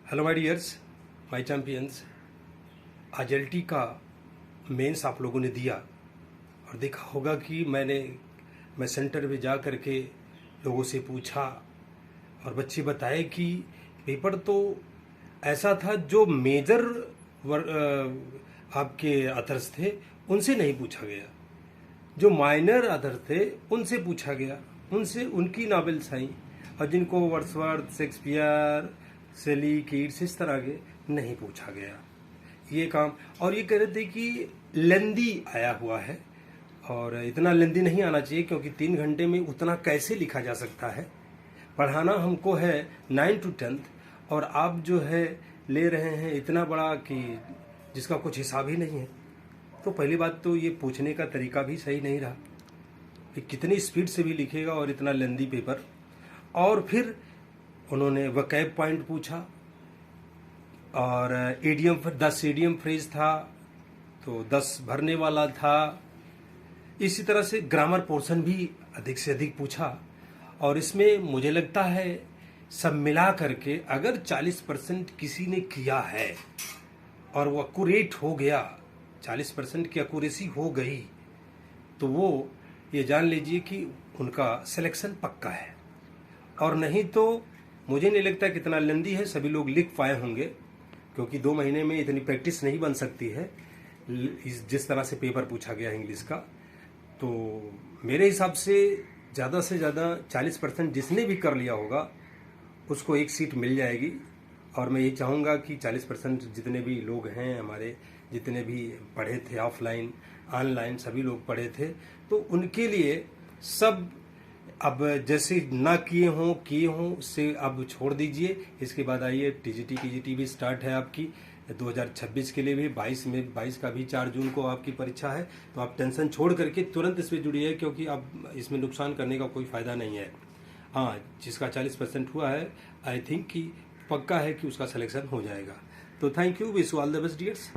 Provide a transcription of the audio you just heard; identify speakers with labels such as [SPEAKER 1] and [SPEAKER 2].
[SPEAKER 1] Hello my dears, my champions. आज LT का mains आप लोगों ने दिया और देखा होगा कि मैं सेंटर में जा करके लोगों से पूछा और बच्चे बताए कि पेपर तो ऐसा था जो मेजर आपके अथर्स थे उनसे नहीं पूछा गया, जो माइनर अदर थे उनसे पूछा गया, उनसे उनकी नॉवेल्स आई और जिनको वर्ड्सवर्थ, शेक्सपियर, सेली, कीट्स इस तरह के नहीं पूछा गया ये काम। और ये कह रहे थे कि लेंदी आया हुआ है और इतना लेंदी नहीं आना चाहिए क्योंकि 3 घंटे में उतना कैसे लिखा जा सकता है। पढ़ाना हमको है 9 to 10th और आप जो है ले रहे हैं इतना बड़ा कि जिसका कुछ हिसाब ही नहीं है। तो पहली बात तो ये पूछने का तरीका भी सही नहीं रहा कि कितनी स्पीड से भी लिखेगा और इतना लेंदी पेपर। और फिर उन्होंने वकैब पॉइंट पूछा और एडियम 10 एडियम फ्रेज था तो 10 भरने वाला था। इसी तरह से ग्रामर पोर्शन भी अधिक से अधिक पूछा और इसमें मुझे लगता है सब मिला करके अगर 40% किसी ने किया है और वो एक्यूरेट हो गया, 40% की एक्यूरेसी हो गई तो वो ये जान लीजिए कि उनका सिलेक्शन पक्का है। और नहीं तो मुझे नहीं लगता कितना लेंदी है, सभी लोग लिख पाए होंगे क्योंकि 2 महीने में इतनी प्रैक्टिस नहीं बन सकती है जिस तरह से पेपर पूछा गया इंग्लिश का। तो मेरे हिसाब से ज़्यादा 40% जिसने भी कर लिया होगा उसको एक सीट मिल जाएगी। और मैं ये चाहूँगा कि 40% जितने भी लोग हैं हमारे, जितने भी पढ़े थे ऑफलाइन ऑनलाइन सभी लोग पढ़े थे, तो उनके लिए सब अब जैसे ना किए हों उससे अब छोड़ दीजिए। इसके बाद आइए टीजीटी टीजीटी भी स्टार्ट है आपकी 2026 के लिए भी। 22 का भी 4 जून को आपकी परीक्षा है। तो आप टेंशन छोड़ करके तुरंत इसमें जुड़िए क्योंकि अब इसमें नुकसान करने का कोई फ़ायदा नहीं है। हाँ, जिसका 40% हुआ है आई थिंक कि पक्का है कि उसका सिलेक्शन हो जाएगा। तो thank you, wish you all the best dears.